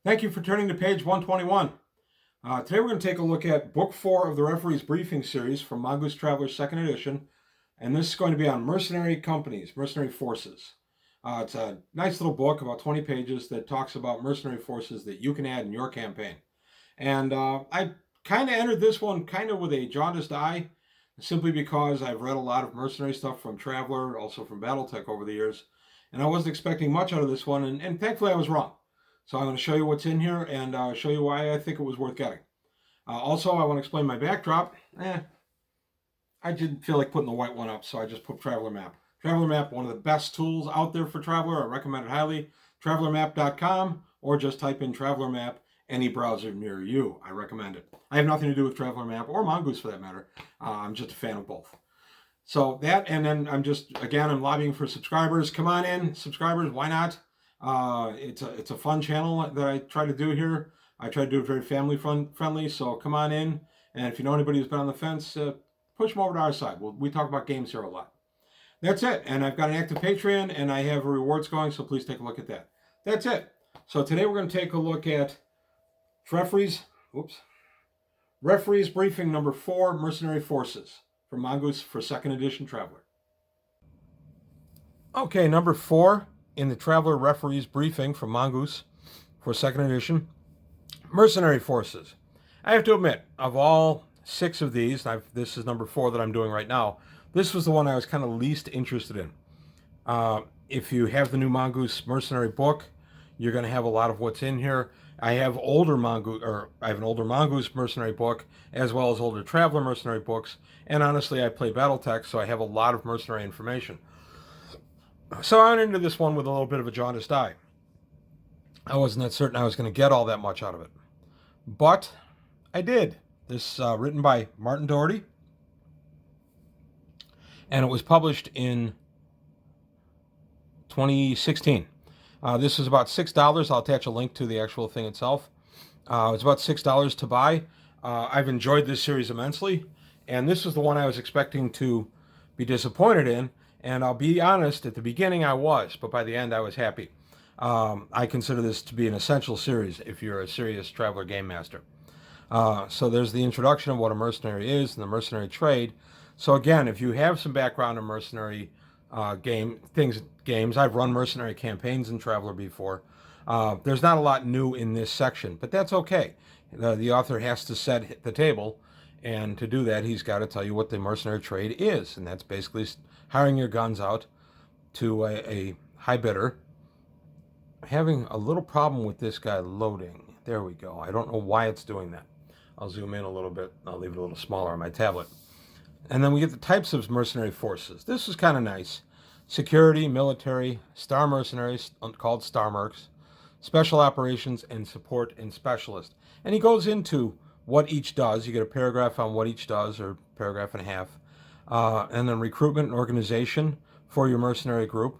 Thank you for turning to page 121. Today we're going to take a look at Book 4 of the Referee's Briefing Series from Mongoose Traveler's 2nd edition. And this is going to be on mercenary companies, mercenary forces. It's a nice little book, about 20 pages, that talks about mercenary forces that you can add in your campaign. And I kind of entered this one kind of with a jaundiced eye, simply because I've read a lot of mercenary stuff from Traveler, also from Battletech over the years. And I wasn't expecting much out of this one, and thankfully I was wrong. So I'm going to show you what's in here and show you why I think it was worth getting. Also, I want to explain my backdrop. I didn't feel like putting the white one up, so I just put Traveler Map. Traveler Map, one of the best tools out there for Traveler. I recommend it highly. TravelerMap.com, or just type in Traveler Map, any browser near you. I recommend it. I have nothing to do with Traveler Map, or Mongoose for that matter. I'm just a fan of both. So that, and then I'm lobbying for subscribers. Come on in, subscribers, why not? It's a fun channel that I try to do here. I try to do it very family friendly, so come on in. And if you know anybody who's been on the fence, push them over to our side. We talk about games here a lot. That's it. And I've got an active Patreon, and I have rewards going, so please take a look at that. That's it. So today we're going to take a look at Referee's Briefing number 4, Mercenary Forces, from Mongoose for 2nd edition Traveler. Okay, number 4 in the Traveler Referee's Briefing from Mongoose for 2nd edition, Mercenary Forces. I have to admit, of all 6 of these, this is number 4 that I'm doing right now, this was the one I was kind of least interested in. If you have the new Mongoose Mercenary book, you're going to have a lot of what's in here. I have an older Mongoose Mercenary book, as well as older Traveler Mercenary books, and honestly, I play Battletech, so I have a lot of mercenary information. So I went into this one with a little bit of a jaundiced eye. I wasn't that certain I was going to get all that much out of it. But I did. This written by Martin Doherty. And it was published in 2016. This was about $6. I'll attach a link to the actual thing itself. It's about $6 to buy. I've enjoyed this series immensely. And this was the one I was expecting to be disappointed in. And I'll be honest, at the beginning I was, but by the end I was happy. I consider this to be an essential series if you're a serious Traveler game master. So there's the introduction of what a mercenary is and the mercenary trade. So again, if you have some background in mercenary games, I've run mercenary campaigns in Traveler before. There's not a lot new in this section, but that's okay. The author has to set the table, and to do that, he's got to tell you what the mercenary trade is, and that's basically hiring your guns out to a high bidder. I'm having a little problem with this guy loading. There we go. I don't know why it's doing that. I'll zoom in a little bit. I'll leave it a little smaller on my tablet. And then we get the types of mercenary forces. This is kind of nice. Security, military, star mercenaries, called star mercs, special operations, and support and specialist. And he goes into what each does. You get a paragraph on what each does, or paragraph and a half. And then recruitment and organization for your mercenary group,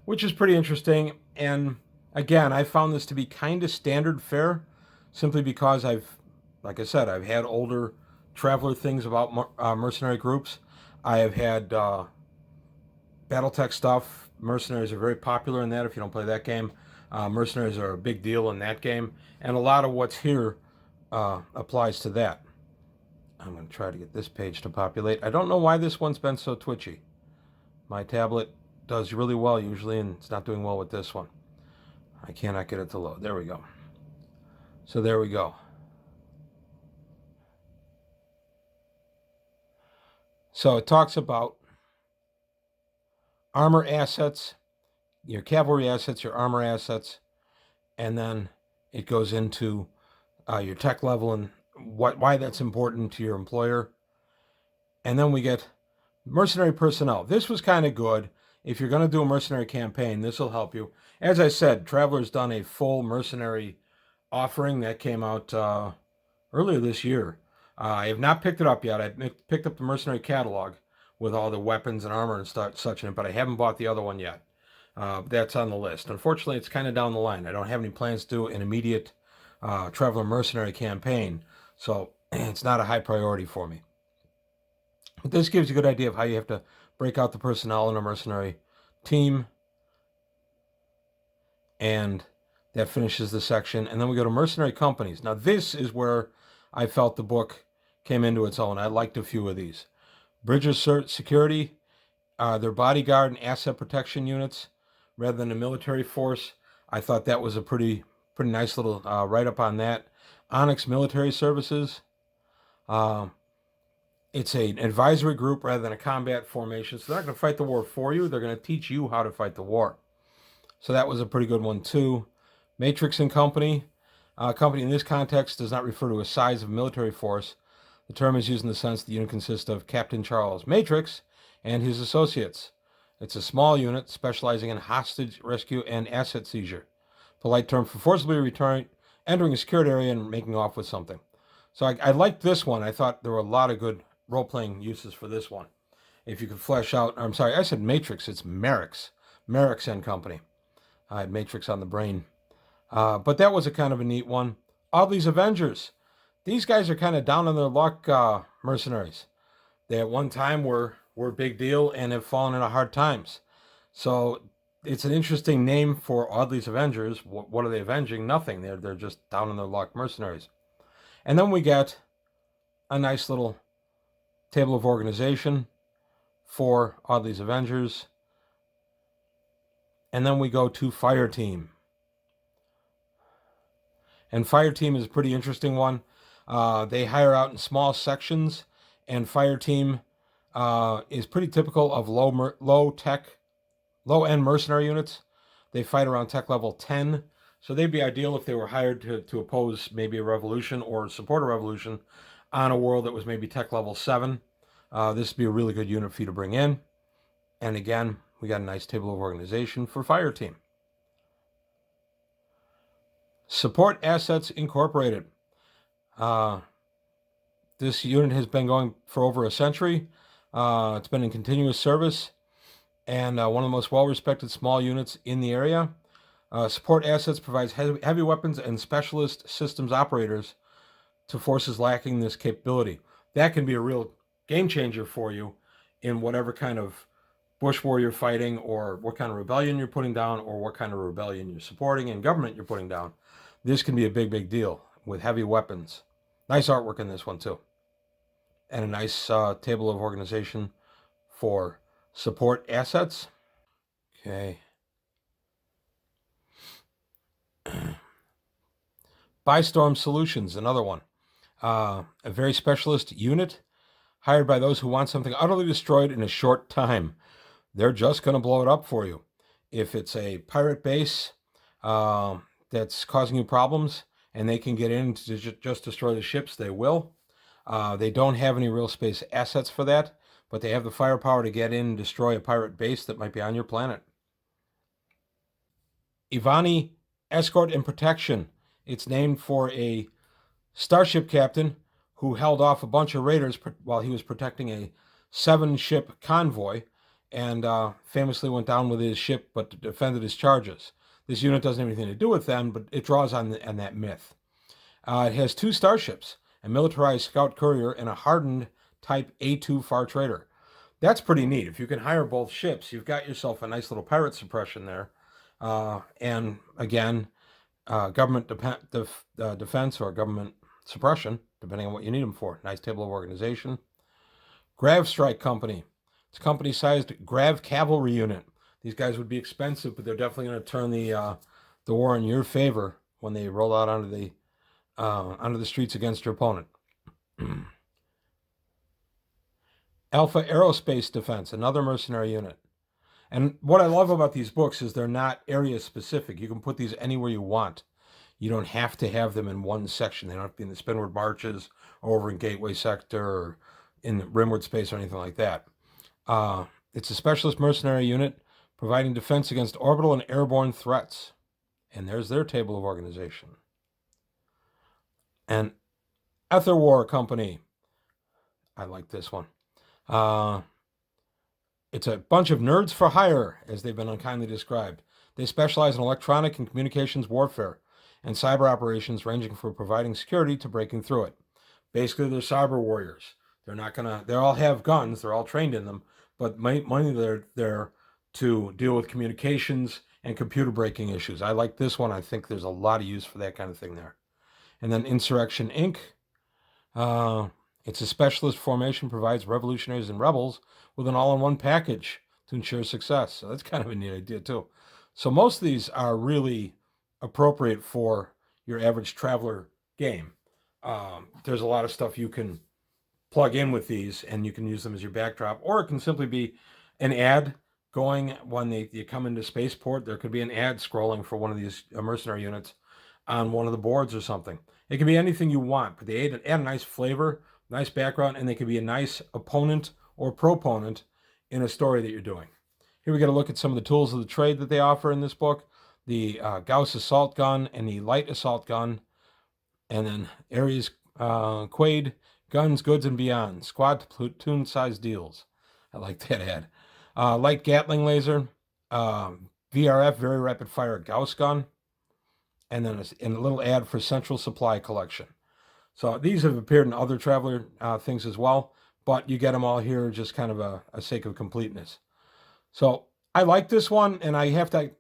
which is pretty interesting. And again, I found this to be kind of standard fare, simply because like I said, I've had older Traveler things about mercenary groups. I have had Battletech stuff. Mercenaries are very popular in that if you don't play that game. Mercenaries are a big deal in that game. And a lot of what's here applies to that. I'm going to try to get this page to populate. I don't know why this one's been so twitchy. My tablet does really well usually, and it's not doing well with this one. I cannot get it to load. There we go. So there we go. So it talks about armor assets, your cavalry assets, your armor assets, and then it goes into your tech level and why that's important to your employer. And then we get mercenary personnel. This was kind of good. If you're going to do a mercenary campaign, this will help you. As I said, Traveler's done a full mercenary offering that came out earlier this year. I have not picked it up yet. I picked up the mercenary catalog with all the weapons and armor and such in it, but I haven't bought the other one yet. That's on the list. Unfortunately, it's kind of down the line. I don't have any plans to do an immediate Traveler mercenary campaign, so it's not a high priority for me. But this gives you a good idea of how you have to break out the personnel in a mercenary team and That finishes the section. And then we go to mercenary companies. Now, this is where I felt the book came into its own. I liked a few of these. Bridger Security, their bodyguard and asset protection units, rather than a military force. I thought that was a pretty nice little write-up on that. Onyx Military Services. It's an advisory group rather than a combat formation. So they're not going to fight the war for you. They're going to teach you how to fight the war. So that was a pretty good one too. Matrix and Company. Company in this context does not refer to a size of military force. The term is used in the sense the unit consists of Captain Charles Matrix and his associates. It's a small unit specializing in hostage rescue and asset seizure. Polite term for forcibly entering a secured area and making off with something. So I liked this one. I thought there were a lot of good role-playing uses for this one. If you could flesh out, I'm sorry, I said Matrix, it's Merrick's and Company. I had Matrix on the brain. But that was a kind of a neat one. Audley's Avengers. These guys are kind of down on their luck mercenaries. They at one time were a big deal and have fallen into hard times. So it's an interesting name for Audley's Avengers. What are they avenging? Nothing. They're just down on their luck mercenaries. And then we get a nice little table of organization for Audley's Avengers. And then we go to Fire Team. And Fire Team is a pretty interesting one. They hire out in small sections, and Fire Team is pretty typical of low-end mercenary units. They fight around tech level 10, so they'd be ideal if they were hired to oppose maybe a revolution or support a revolution on a world that was maybe tech level 7. This would be a really good unit for you to bring in. And again, we got a nice table of organization for Fire Team. Support Assets Incorporated. This unit has been going for over a century. It's been in continuous service and one of the most well-respected small units in the area. Support Assets provides heavy weapons and specialist systems operators to forces lacking this capability. That can be a real game changer for you in whatever kind of bush war you're fighting, or what kind of rebellion you're putting down, or what kind of rebellion you're supporting and government you're putting down. This can be a big deal with heavy weapons. Nice artwork in this one too. And a nice table of organization for support assets. Okay. Bystorm Solutions, another one. A very specialist unit hired by those who want something utterly destroyed in a short time. They're just going to blow it up for you. If it's a pirate base that's causing you problems and they can get in to just destroy the ships, they will. They don't have any real space assets for that, but they have the firepower to get in and destroy a pirate base that might be on your planet. Ivani Escort and Protection. It's named for a starship captain who held off a bunch of raiders while he was protecting a 7-ship convoy, and famously went down with his ship but defended his charges. This unit doesn't have anything to do with them, but it draws on that myth. It has 2 starships, a militarized scout courier, and a hardened type A2 far trader. That's pretty neat. If you can hire both ships, you've got yourself a nice little pirate suppression there. And again, government defense or government suppression, depending on what you need them for. Nice table of organization. Grav Strike Company. It's a company-sized Grav Cavalry unit. These guys would be expensive, but they're definitely going to turn the war in your favor when they roll out onto the streets against your opponent. Alpha Aerospace Defense, another mercenary unit. And what I love about these books is they're not area specific. You can put these anywhere you want. You don't have to have them in one section. They don't have to be in the Spinward Marches or over in Gateway Sector or in the Rimward Space or anything like that. It's a specialist mercenary unit providing defense against orbital and airborne threats. And there's their table of organization. And Ether War Company. I like this one. It's a bunch of nerds for hire, as they've been unkindly described. They specialize in electronic and communications warfare and cyber operations, ranging from providing security to breaking through it. Basically, they're cyber warriors. They all have guns, they're all trained in them, but mainly they're there to deal with communications and computer breaking issues. I like this one. I think there's a lot of use for that kind of thing there. And then Insurrection Inc. It's a specialist formation, provides revolutionaries and rebels with an all-in-one package to ensure success. So that's kind of a neat idea too. So most of these are really appropriate for your average traveler game. There's a lot of stuff you can plug in with these, and you can use them as your backdrop, or it can simply be an ad going when you come into spaceport. There could be an ad scrolling for one of these mercenary units on one of the boards or something. It can be anything you want, but they add a nice flavor, nice background, and they can be a nice opponent or proponent in a story that you're doing. Here we get a look at some of the tools of the trade that they offer in this book. The Gauss assault gun and the light assault gun, and then Ares Quaid, guns, goods, and beyond. Squad to platoon size deals. I like that ad. Light Gatling laser, VRF, very rapid fire Gauss gun, and then a little ad for Central Supply Collection. So these have appeared in other Traveler things as well, but you get them all here just kind of a sake of completeness. So I like this one, and I have to,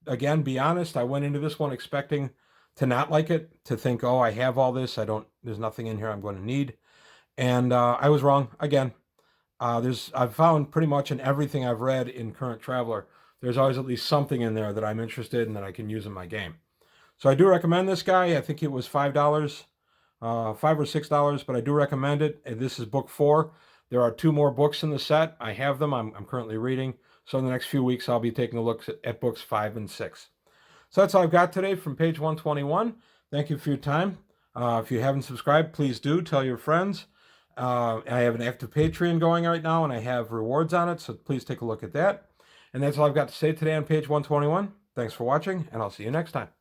again, be honest. I went into this one expecting to not like it, to think, oh, I have all this. There's nothing in here I'm going to need. And I was wrong again. I've found pretty much in everything I've read in Current Traveler, there's always at least something in there that I'm interested in that I can use in my game. So I do recommend this guy. I think it was $5, $5 or $6, but I do recommend it. And this is book 4. There are 2 more books in the set. I have them. I'm currently reading. So in the next few weeks, I'll be taking a look at books 5 and 6. So that's all I've got today from page 121. Thank you for your time. If you haven't subscribed, please do. Tell your friends. I have an active Patreon going right now, and I have rewards on it, so please take a look at that. And that's all I've got to say today on page 121. Thanks for watching, and I'll see you next time.